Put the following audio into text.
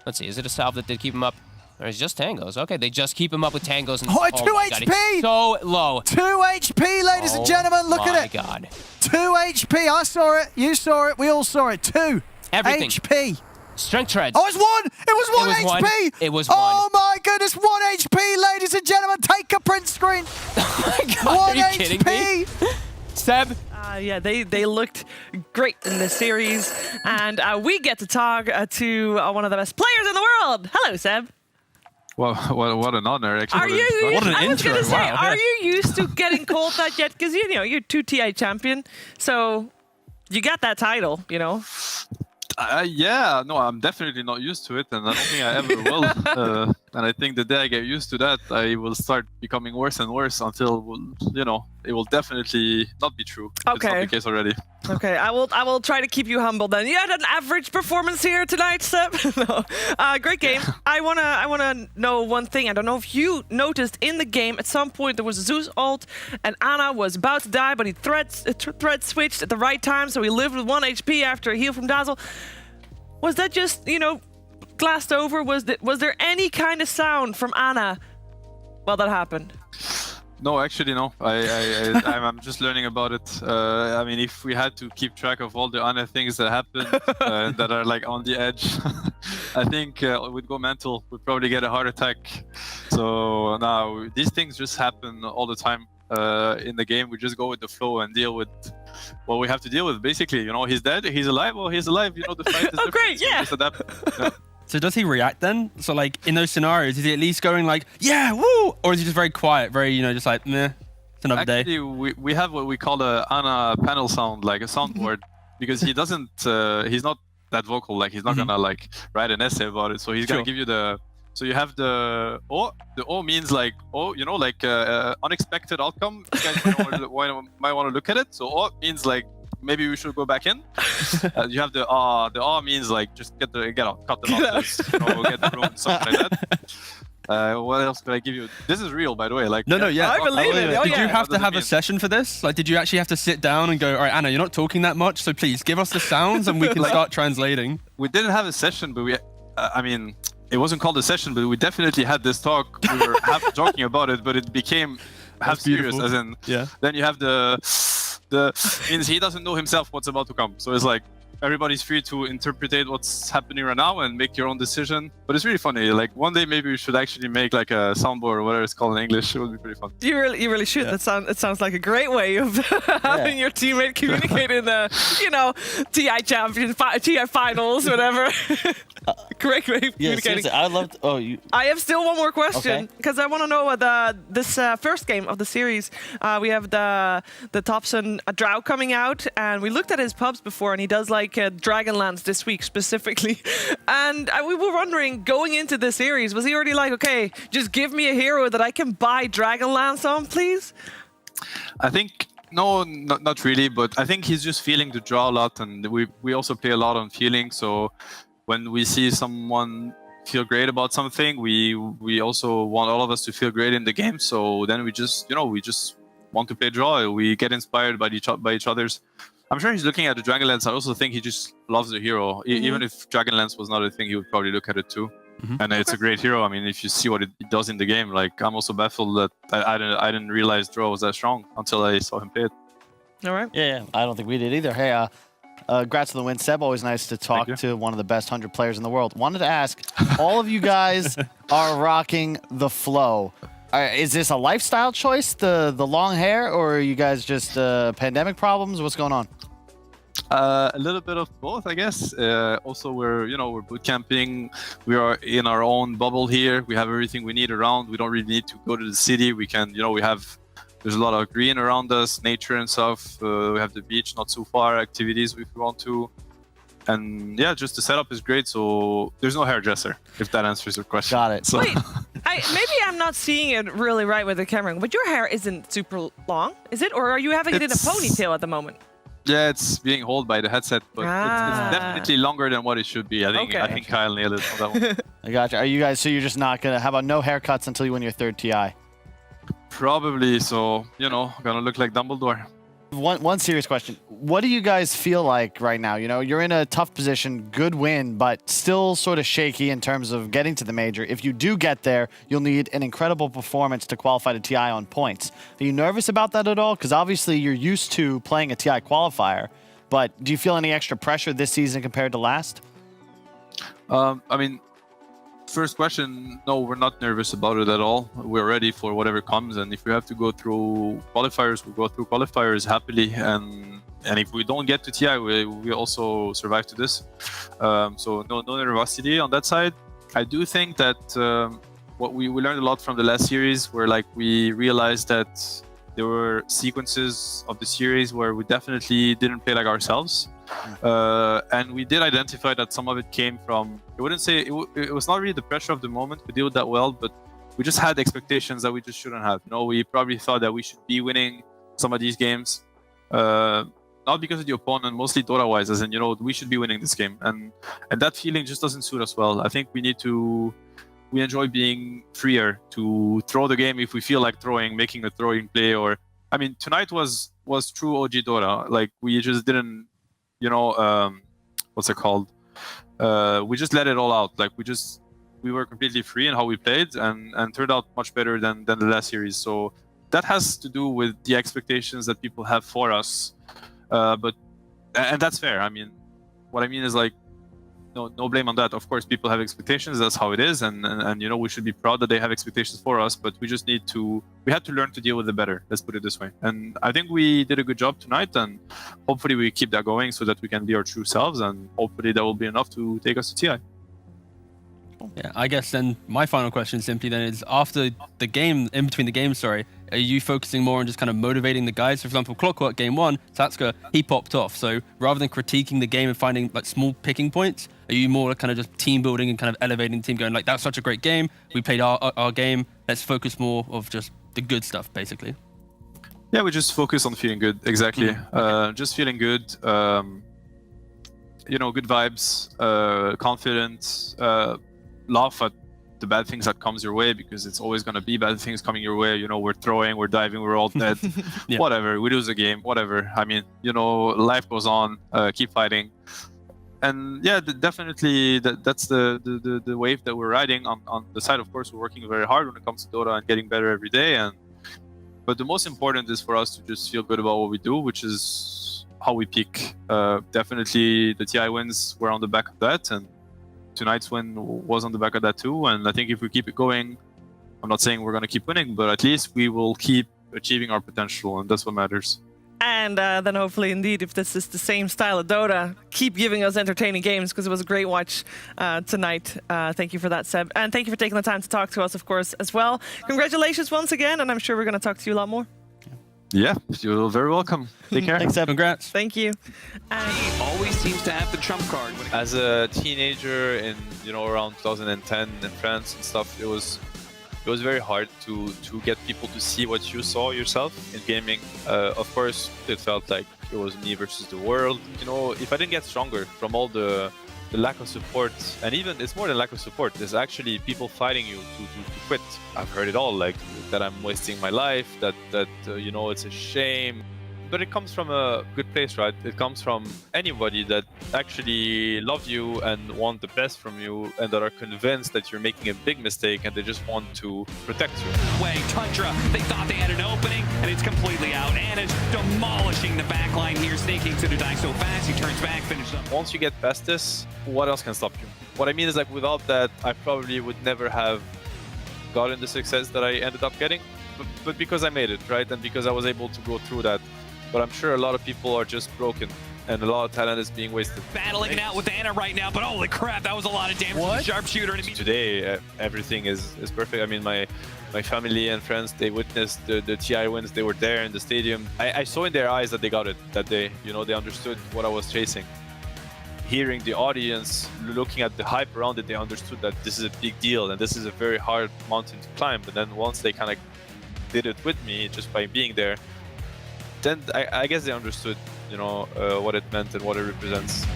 Let's see, is it a salve that did keep him up? Or is it just tangos? Okay, they just keep him up with tangos. And, Oh, 2 my God, HP! he's so low. 2 HP, ladies and gentlemen. Look at it. Oh, my God. 2 HP. I saw it. You saw it. We all saw it. 2 Everything. HP. Strength treads. Oh, it's 1. It was 1 It was HP. one. It was Oh, 1. my goodness. 1 HP, ladies and gentlemen. Take a print screen. Oh, my God. 1 Are you HP. kidding me? Seb? Yeah, they looked great in this series, and we get to talk to one of the best players in the world. Hello, Seb. Well, what an honor, actually. Are you? What an I was intro, gonna say, wow. are you used to getting called that yet? Because you know you're 2TI champion, so you got that title. You know. Yeah, no, I'm definitely not used to it, and I don't think I ever will. And I think the day I get used to that, I will start becoming worse and worse until, you know, it will definitely not be true. It's not Okay. the case already. Okay, I will try to keep you humble then. You had an average performance here tonight, Seb. No. Great game. I wanna know one thing. I don't know if you noticed in the game at some point there was a Zeus ult and Ana was about to die, but he thread switched at the right time, so he lived with 1 HP after a heal from Dazzle. Was that just, you know, glassed over? Was there any kind of sound from Ana while that happened? No, actually, no. I'm just learning about it. I mean, if we had to keep track of all the other things that happen that are like on the edge, I think we'd go mental. We'd probably get a heart attack. So now these things just happen all the time in the game. We just go with the flow and deal with what we have to deal with. Basically, you know, he's dead, he's alive. Well, he's alive. You know, the fight is Oh, different, great, so yeah. just adapt. Yeah. So does he react then? So like in those scenarios, is he at least going like, yeah, woo? Or is he just very quiet, very, you know, just like, meh, it's another day? Actually, we have what we call a Ana panel sound, like a soundboard, because he doesn't, he's not that vocal, like he's not gonna like write an essay about it. So he's gonna give you the, so you have the O means like, oh, you know, like unexpected outcome. You guys might want to look at it. So O means like, maybe we should go back in. You have the A means like just get out, cut the losses, you know, get the room, something like that. What else could I give you? This is real, by the way. Like No, yeah. I believe it. Oh, Did you yeah. have to have a mean- session for this? Like, did you actually have to sit down and go, all right, Ana, you're not talking that much, so please give us the sounds and we can start translating? We didn't have a session, but we, I mean, it wasn't called a session, but we definitely had this talk. We were half joking about it, but it became half serious, beautiful. as in, Yeah. then you have the means he doesn't know himself what's about to come. So it's like, everybody's free to interpret what's happening right now and make your own decision. But it's really funny. Like one day maybe we should actually make like a soundboard or whatever it's called in English. It would be pretty fun. You really should. Yeah. It sounds like a great way of having your teammate communicate in the, you know, TI champions, TI finals, whatever. Great way of Yeah, communicating. seriously, I loved. Oh, you. I have still one more question Okay. because I want to know this first game of the series. We have the Thompson Drow coming out, and we looked at his pubs before, and he does like Dragonlance this week specifically. And we were wondering, going into the series, was he already like, okay, just give me a hero that I can buy Dragonlance on, please? I think no, not really, but I think he's just feeling the draw a lot, and we also play a lot on feeling. So when we see someone feel great about something, we also want all of us to feel great in the game. So then we just want to play draw. We get inspired by each other's. I'm sure he's looking at the Dragonlance. I also think he just loves the hero. Even if Dragonlance was not a thing, he would probably look at it too. And it's a great hero. I mean, if you see what it does in the game, like I'm also baffled that I didn't realize draw was that strong until I saw him play it. All right. Yeah, I don't think we did either. Hey, congrats on the win, Seb. Always nice to talk you. to one of the best 100 players in the world. Wanted to ask, all of you guys are rocking the flow. Is this a lifestyle choice, the long hair, or are you guys just pandemic problems? What's going on? A little bit of both, I guess. Also, we're boot camping. We are in our own bubble here. We have everything we need around. We don't really need to go to the city. We can, there's a lot of green around us, nature and stuff. We have the beach not too far, activities if we want to. And yeah, just the setup is great. So there's no hairdresser, if that answers your question. Got it. So, Wait, maybe I'm not seeing it really right with the camera, but your hair isn't super long, is it? Or are you having it in a It's- ponytail at the moment? yeah, it's being held by the headset, but it's definitely longer than what it should be. I think Kyle nailed it on that one. I gotcha. Are you guys, so you're just not going to, how about no haircuts until you win your third TI? Probably, so, gonna look like Dumbledore. One serious question. What do you guys feel like right now? You know, you're in a tough position, good win, but still sort of shaky in terms of getting to the major. If you do get there, you'll need an incredible performance to qualify to TI on points. Are you nervous about that at all? Because obviously you're used to playing a TI qualifier, but do you feel any extra pressure this season compared to last? I mean, first question, no, we're not nervous about it at all. We're ready for whatever comes, and if we have to go through qualifiers, we'll go through qualifiers happily. And if we don't get to TI, we also survive to this. So no nervosity on that side. I do think that what we learned a lot from the last series, where like we realized that there were sequences of the series where we definitely didn't play like ourselves. And we did identify that some of it came from, I wouldn't say, it was not really the pressure of the moment, we did that well, but we just had expectations that we just shouldn't have. You know, we probably thought that we should be winning some of these games, not because of the opponent, mostly Dota-wise, as in, you know, we should be winning this game. And that feeling just doesn't suit us well. I think we enjoy being freer to throw the game if we feel like throwing, making a throwing play, or, I mean, tonight was true OG Dota. Like, we just didn't, you know, what's it called? We just let it all out. Like, we were completely free in how we played, and turned out much better than the last series. So that has to do with the expectations that people have for us. And that's fair. I mean, what I mean is, like, no blame on that. Of course, people have expectations. That's how it is, and you know, we should be proud that they have expectations for us. But we just we had to learn to deal with it better. Let's put it this way. And I think we did a good job tonight, and hopefully we keep that going so that we can be our true selves, and hopefully that will be enough to take us to TI. Yeah, I guess then my final question simply then is, after the game, in between the games, sorry, are you focusing more on just kind of motivating the guys? For example, Clockwork game 1, Satsuka, he popped off. So rather than critiquing the game and finding like small picking points, are you more kind of just team building and kind of elevating the team, going like, that's such a great game, we played our game, let's focus more of just the good stuff, basically? Yeah, we just focus on feeling good, exactly. Just feeling good, you know, good vibes, confident, laugh at the bad things that comes your way, because it's always going to be bad things coming your way. You know, we're throwing, we're diving, we're all dead. Yeah. Whatever, we lose a game, whatever. I mean, you know, life goes on, keep fighting. And yeah, definitely that's the wave that we're riding. On the side, of course, we're working very hard when it comes to Dota and getting better every day. But the most important is for us to just feel good about what we do, which is how we peak. Definitely the TI wins were on the back of that, and tonight's win was on the back of that too. And I think if we keep it going, I'm not saying we're going to keep winning, but at least we will keep achieving our potential, and that's what matters. And then hopefully, indeed, if this is the same style of Dota, keep giving us entertaining games, because it was a great watch tonight. Thank you for that, Seb. And thank you for taking the time to talk to us, of course, as well. Congratulations once again, and I'm sure we're going to talk to you a lot more. Yeah, you're very welcome. Take care. Thanks, Seb. Congrats. Thank you. He always seems to have the trump card. As a teenager in, you know, around 2010 in France and stuff, it was very hard to get people to see what you saw yourself in gaming. Of course, it felt like it was me versus the world. You know, if I didn't get stronger from all the lack of support, and even it's more than lack of support, there's actually people fighting you to quit. I've heard it all, like that I'm wasting my life, that you know, it's a shame. But it comes from a good place, right? It comes from anybody that actually love you and want the best from you, and that are convinced that you're making a big mistake, and they just want to protect you. Way, Tundra, they thought they had an opening, and it's completely out. And it's demolishing the backline here, sneaking to the die so fast, he turns back, finishes up. Once you get past this, what else can stop you? What I mean is, like, without that, I probably would never have gotten the success that I ended up getting. But because I made it, right? And because I was able to go through that. But I'm sure a lot of people are just broken, and a lot of talent is being wasted. Battling it out with Ana right now, but holy crap, that was a lot of damage to the sharpshooter. Today, everything is perfect. I mean, my family and friends, they witnessed the TI wins. They were there in the stadium. I saw in their eyes that they got it that day. You know, they understood what I was chasing. Hearing the audience, looking at the hype around it, they understood that this is a big deal, and this is a very hard mountain to climb. And then once they kind of did it with me, just by being there, then I guess they understood, you know, what it meant and what it represents.